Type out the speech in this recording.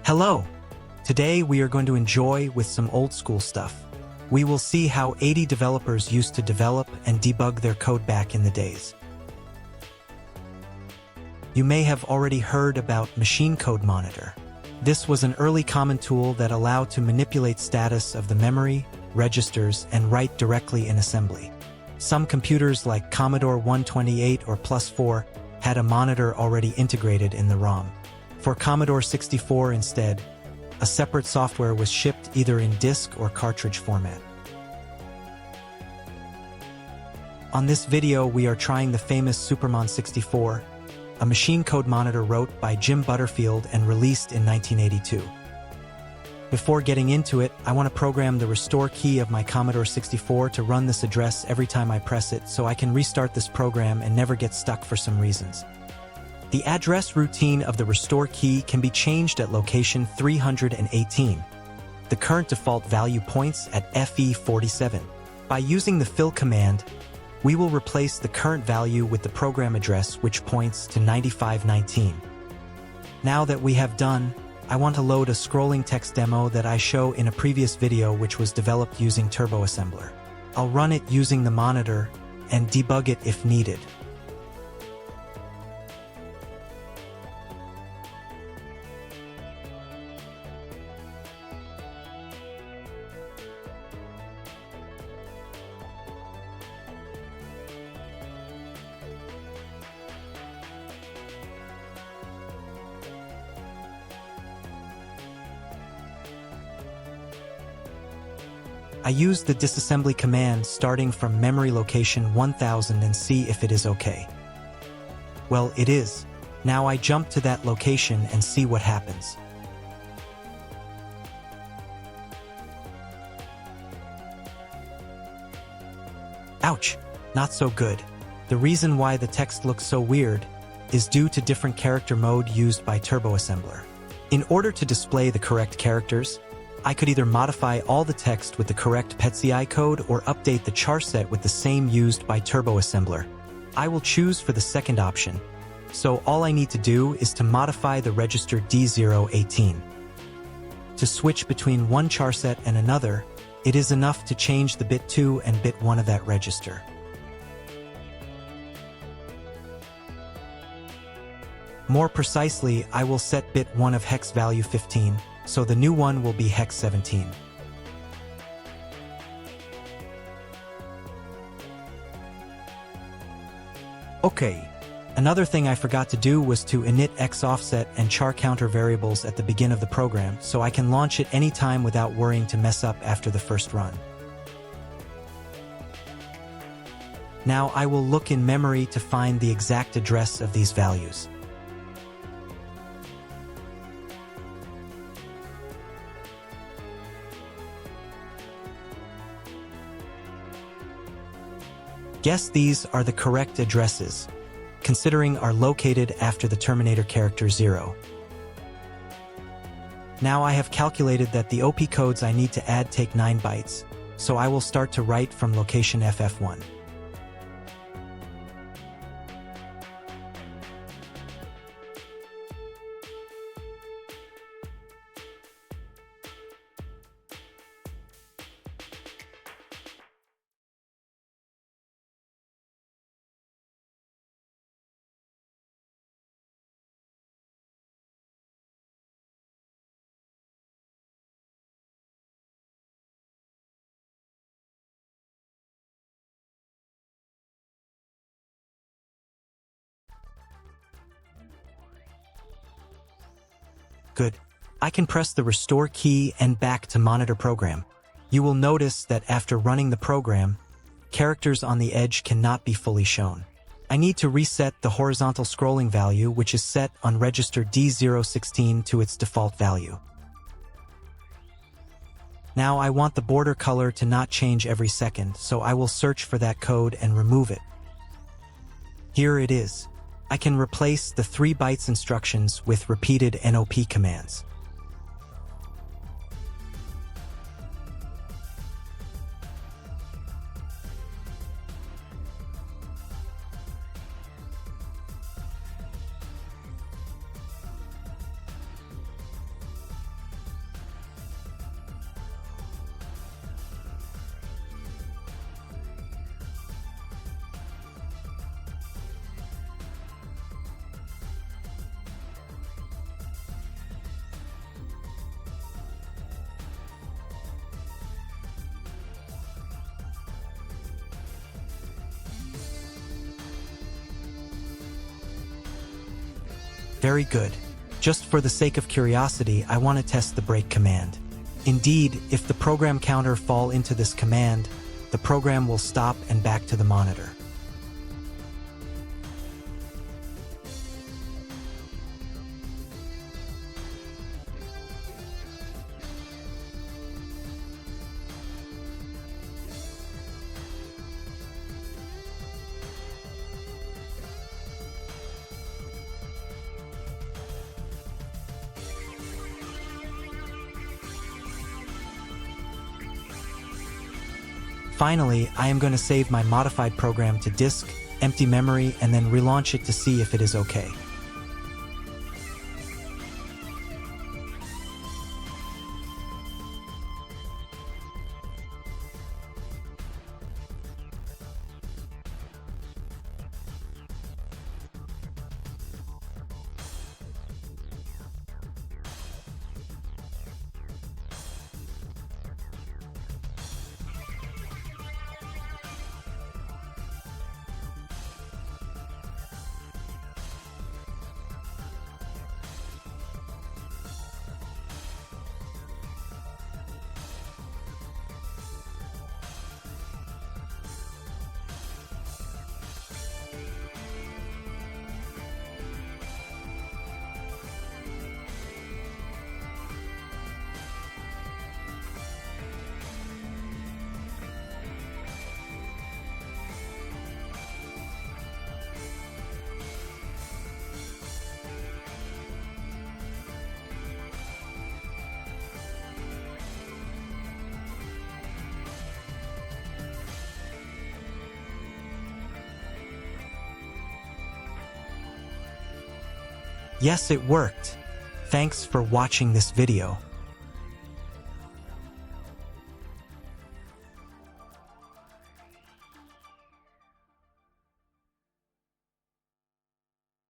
Hello! Today we are going to enjoy with some old school stuff. We will see how 80 developers used to develop and debug their code back in the days. You may have already heard about Machine Code Monitor. This was an early common tool that allowed to manipulate status of the memory, registers, and write directly in assembly. Some computers like Commodore 128 or Plus4 had a monitor already integrated in the ROM. For Commodore 64 instead, a separate software was shipped either in disk or cartridge format. On this video, we are trying the famous Supermon 64, a machine code monitor wrote by Jim Butterfield and released in 1982. Before getting into it, I want to program the restore key of my Commodore 64 to run this address every time I press it so I can restart this program and never get stuck for some reasons. The address routine of the restore key can be changed at location 318. The current default value points at FE47. By using the fill command, we will replace the current value with the program address which points to 9519. Now that we have done, I want to load a scrolling text demo that I show in a previous video which was developed using TurboAssembler. I'll run it using the monitor and debug it if needed. I use the disassembly command starting from memory location 1000 and see if it is okay. Well, it is. Now I jump to that location and see what happens. Ouch! Not so good. The reason why the text looks so weird is due to different character mode used by TurboAssembler. In order to display the correct characters, I could either modify all the text with the correct PETCI code or update the char set with the same used by TurboAssembler. I will choose for the second option, so all I need to do is to modify the register D018. To switch between one char set and another, it is enough to change the bit 2 and bit 1 of that register. More precisely, I will set bit 1 of hex value 15, so the new one will be hex 17. Okay, another thing I forgot to do was to init x offset and char counter variables at the beginning of the program so I can launch it anytime without worrying to mess up after the first run. Now I will look in memory to find the exact address of these values. Guess these are the correct addresses, considering are located after the terminator character 0. Now I have calculated that the OP codes I need to add take 9 bytes, so I will start to write from location FF1. Good. I can press the restore key and back to monitor program. You will notice that after running the program, characters on the edge cannot be fully shown. I need to reset the horizontal scrolling value, which is set on register D016 to its default value. Now I want the border color to not change every second, so I will search for that code and remove it. Here it is. I can replace the 3 bytes instructions with repeated NOP commands. Very good. Just for the sake of curiosity, I want to test the break command. Indeed, if the program counter fall into this command, the program will stop and back to the monitor. Finally, I am going to save my modified program to disk, empty memory, and then relaunch it to see if it is okay. Yes, it worked. Thanks for watching this video.